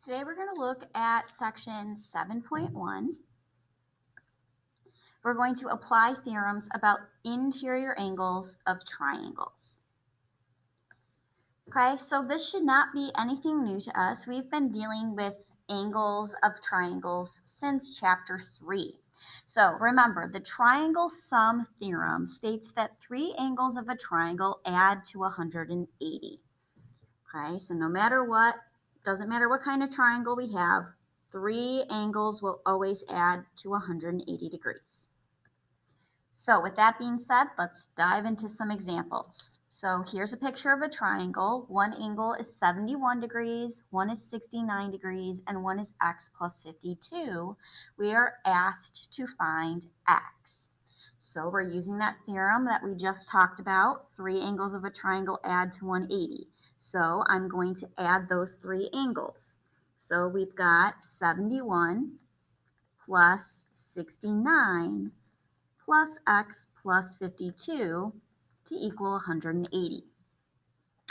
Today we're going to look at section 7.1. We're going to apply theorems about interior angles of triangles. Okay, so this should not be anything new to us. We've been dealing with angles of triangles since chapter 3. So remember, the triangle sum theorem states that 3 angles of a triangle add to 180. Okay, so no matter what, doesn't matter what kind of triangle we have, 3 angles will always add to 180 degrees. So with that being said, let's dive into some examples. So here's a picture of a triangle. One angle is 71 degrees, one is 69 degrees, and one is x plus 52. We are asked to find x. So we're using that theorem that we just talked about. 3 angles of a triangle add to 180. So I'm going to add those 3 angles. So we've got 71 plus 69 plus x plus 52 to equal 180.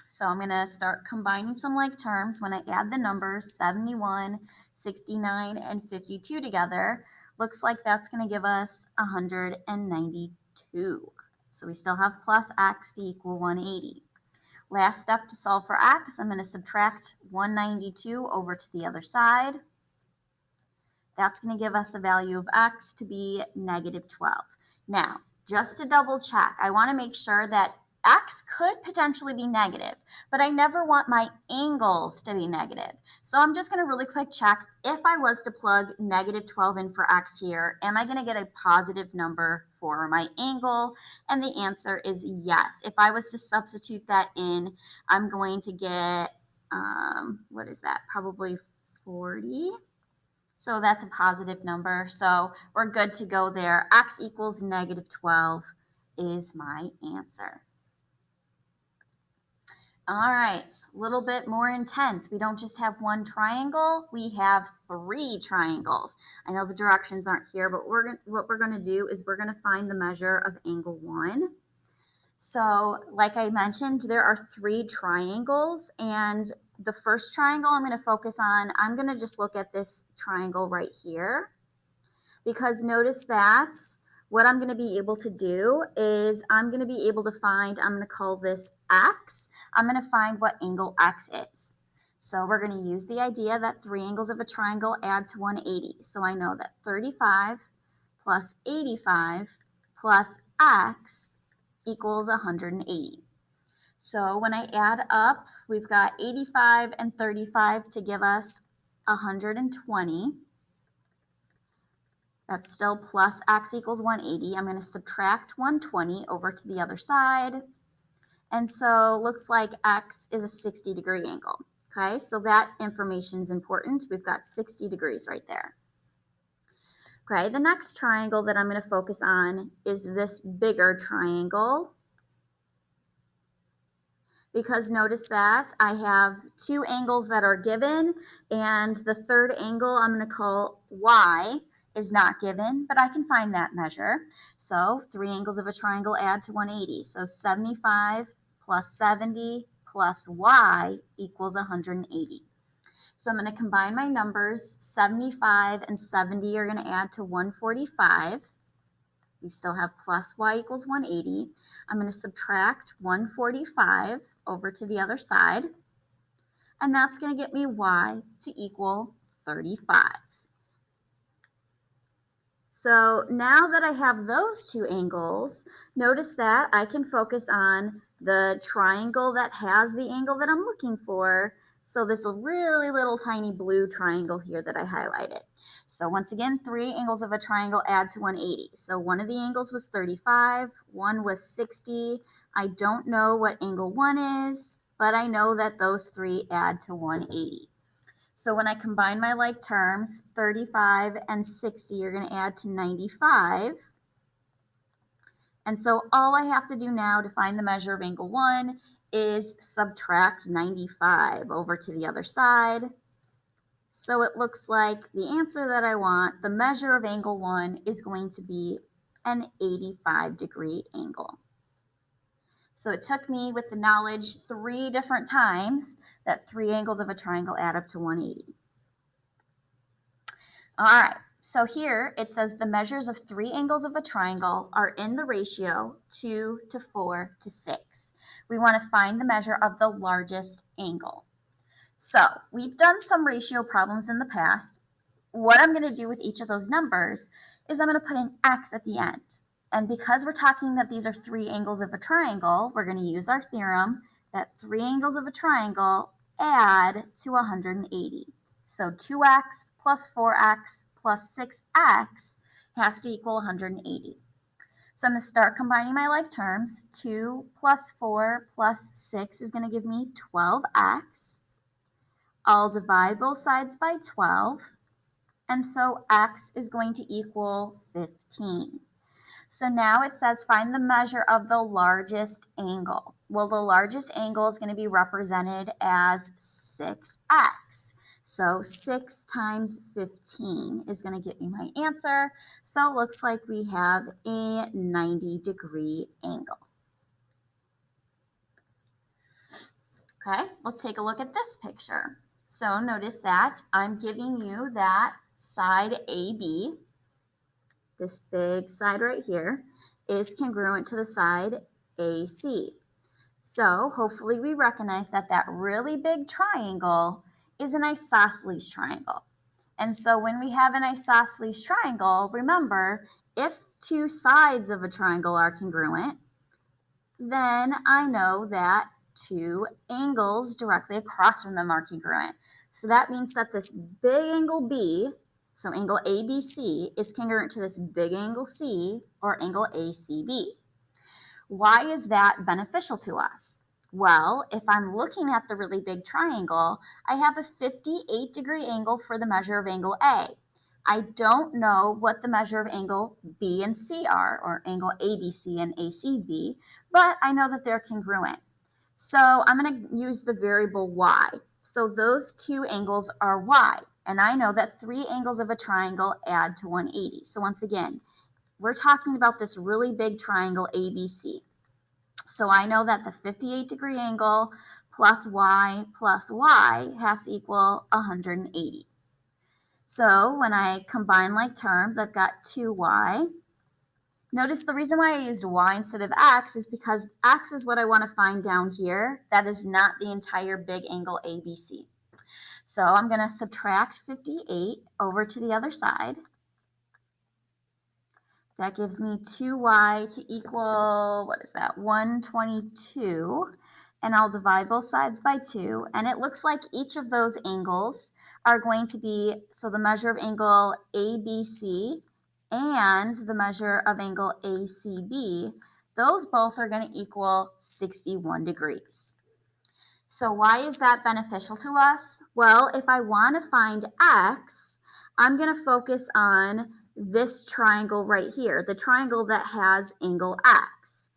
So I'm going to start combining some like terms. When I add the numbers 71, 69, and 52 together, looks like that's going to give us 192. So we still have plus x to equal 180. Last step to solve for x, I'm going to subtract 192 over to the other side. That's going to give us a value of x to be negative 12. Now, just to double check, I want to make sure that x could potentially be negative, but I never want my angles to be negative. So I'm just going to really quick check, if I was to plug negative 12 in for x here, am I going to get a positive number for my angle? And the answer is yes. If I was to substitute that in, I'm going to get, what is that? Probably 40. So that's a positive number. So we're good to go there. X equals negative 12 is my answer. All right, a little bit more intense. We don't just have one triangle, we have 3 triangles. I know the directions aren't here, but what we're going to do is we're going to find the measure of angle 1. So like I mentioned, there are 3 triangles, and the first triangle I'm going to focus on, I'm going to just look at this triangle right here, because notice that what I'm going to be able to do is I'm going to be able to find, I'm going to call this x. I'm going to find what angle x is. So we're going to use the idea that 3 angles of a triangle add to 180. So I know that 35 plus 85 plus x equals 180. So when I add up, we've got 85 and 35 to give us 120. That's still plus x equals 180. I'm going to subtract 120 over to the other side. And so looks like x is a 60-degree angle. Okay, so that information is important. We've got 60 degrees right there. Okay, the next triangle that I'm going to focus on is this bigger triangle, because notice that I have 2 angles that are given, and the third angle I'm going to call y is not given, but I can find that measure. So 3 angles of a triangle add to 180. So 75 plus 70 plus y equals 180. So I'm going to combine my numbers. 75 and 70 are going to add to 145. We still have plus y equals 180. I'm going to subtract 145 over to the other side, and that's going to get me y to equal 35. So now that I have those 2 angles, notice that I can focus on the triangle that has the angle that I'm looking for. So this really little tiny blue triangle here that I highlighted. So once again, 3 angles of a triangle add to 180. So one of the angles was 35, one was 60. I don't know what angle 1 is, but I know that those 3 add to 180. So when I combine my like terms, 35 and 60 are going to add to 95. And so all I have to do now to find the measure of angle 1 is subtract 95 over to the other side. So it looks like the answer that I want, the measure of angle 1, is going to be an 85-degree angle. So it took me, with the knowledge 3 different times, that 3 angles of a triangle add up to 180. All right, so here it says the measures of three angles of a triangle are in the ratio 2 to 4 to 6. We want to find the measure of the largest angle. So we've done some ratio problems in the past. What I'm going to do with each of those numbers is I'm going to put an X at the end. And because we're talking that these are three angles of a triangle, we're going to use our theorem that three angles of a triangle add to 180. So 2x plus 4x plus 6x has to equal 180. So I'm going to start combining my like terms. 2 plus 4 plus 6 is going to give me 12x. I'll divide both sides by 12. And so x is going to equal 15. So now it says find the measure of the largest angle. Well, the largest angle is going to be represented as 6x. So 6 times 15 is going to get me my answer. So it looks like we have a 90-degree angle. Okay, let's take a look at this picture. So notice that I'm giving you that side AB, this big side right here, is congruent to the side AC. So hopefully we recognize that that really big triangle is an isosceles triangle. And so when we have an isosceles triangle, remember, if two sides of a triangle are congruent, then I know that two angles directly across from them are congruent. So that means that this big angle B, so angle ABC, is congruent to this big angle C, or angle ACB. Why is that beneficial to us? Well, if I'm looking at the really big triangle, I have a 58-degree angle for the measure of angle A. I don't know what the measure of angle B and C are, or angle ABC and ACB, but I know that they're congruent. So I'm going to use the variable y. So those two angles are y, and I know that three angles of a triangle add to 180. So once again, we're talking about this really big triangle ABC. So I know that the 58-degree angle plus y has to equal 180. So when I combine like terms, I've got 2y. Notice the reason why I used y instead of x is because x is what I want to find down here. That is not the entire big angle ABC. So I'm going to subtract 58 over to the other side. That gives me 2y to equal, what is that, 122. And I'll divide both sides by 2. And it looks like each of those angles are going to be, so the measure of angle ABC and the measure of angle ACB, those both are going to equal 61 degrees. So why is that beneficial to us? Well, if I want to find x, I'm going to focus on this triangle right here, the triangle that has angle x.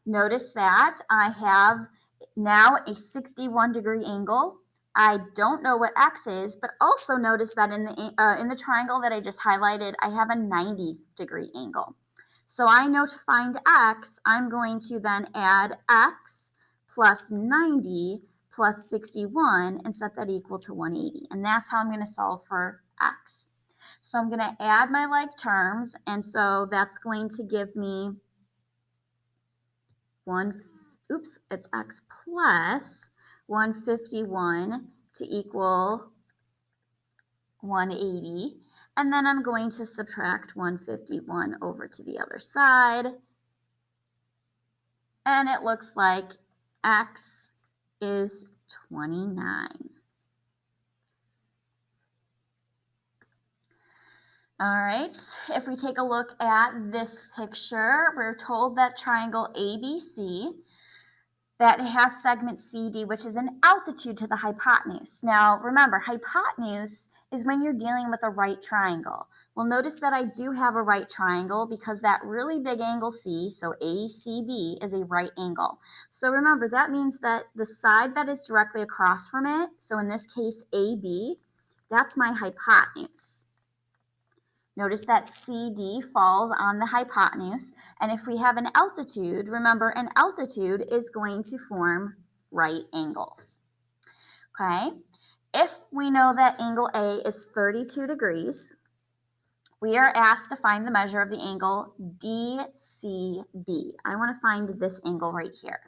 Notice that I have now a 61-degree angle. I don't know what x is, but also notice that in the triangle that I just highlighted, I have a 90-degree angle. So I know to find x, I'm going to then add x plus 90 plus 61 and set that equal to 180. And that's how I'm going to solve for x. So I'm going to add my like terms, and so that's going to give me it's x plus 151 to equal 180. And then I'm going to subtract 151 over to the other side. And it looks like x is 29. All right, if we take a look at this picture, we're told that triangle ABC that has segment CD, which is an altitude to the hypotenuse. Now, remember, hypotenuse is when you're dealing with a right triangle. Well, notice that I do have a right triangle because that really big angle C, so ACB, is a right angle. So remember, that means that the side that is directly across from it, so in this case AB, that's my hypotenuse. Notice that CD falls on the hypotenuse, and if we have an altitude, remember an altitude is going to form right angles. Okay, if we know that angle A is 32 degrees, We are asked to find the measure of the angle DCB. I want to find this angle right here.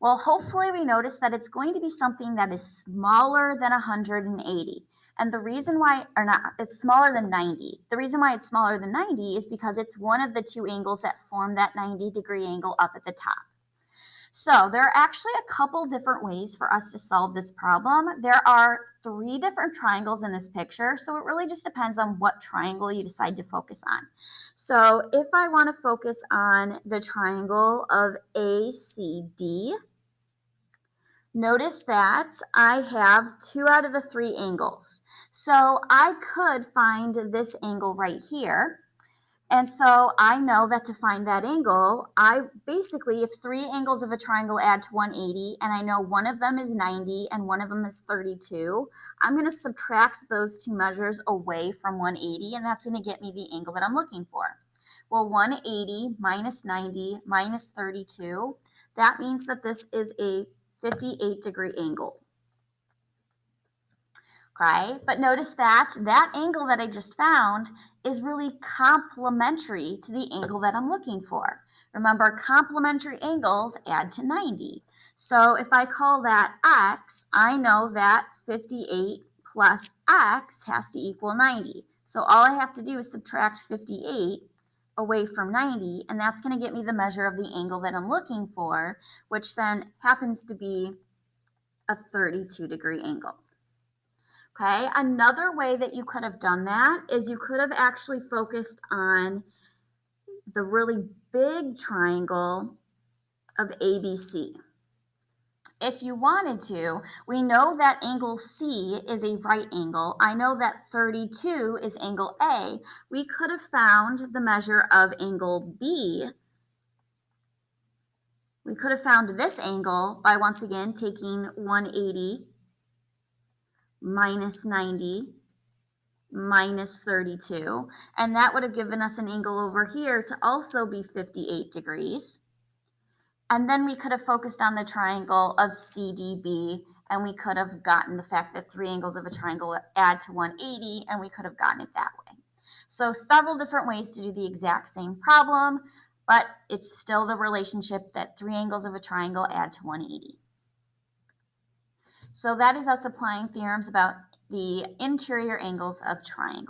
Well, hopefully we notice that it's going to be something that is smaller than 180. And the reason why, or not, it's smaller than 90. The reason why it's smaller than 90 is because it's one of the two angles that form that 90-degree angle up at the top. So there are actually a couple different ways for us to solve this problem. There are 3 different triangles in this picture, so it really just depends on what triangle you decide to focus on. So if I want to focus on the triangle of ACD, notice that I have 2 out of the 3 angles. So I could find this angle right here. And so I know that to find that angle, if 3 angles of a triangle add to 180, and I know one of them is 90 and one of them is 32, I'm going to subtract those 2 measures away from 180, and that's going to get me the angle that I'm looking for. Well, 180 minus 90 minus 32, that means that this is a 58-degree angle. Okay, but notice that that angle that I just found is really complementary to the angle that I'm looking for. Remember, complementary angles add to 90. So if I call that x, I know that 58 plus x has to equal 90. So all I have to do is subtract 58 away from 90, and that's going to get me the measure of the angle that I'm looking for, which then happens to be a 32-degree angle. Okay, another way that you could have done that is you could have actually focused on the really big triangle of ABC. If you wanted to, we know that angle C is a right angle. I know that 32 is angle A. We could have found the measure of angle B. We could have found this angle by once again taking 180 minus 90 minus 32, and that would have given us an angle over here to also be 58 degrees. And then we could have focused on the triangle of CDB, and we could have gotten the fact that 3 angles of a triangle add to 180, and we could have gotten it that way. So several different ways to do the exact same problem, but it's still the relationship that 3 angles of a triangle add to 180. So that is us applying theorems about the interior angles of triangles.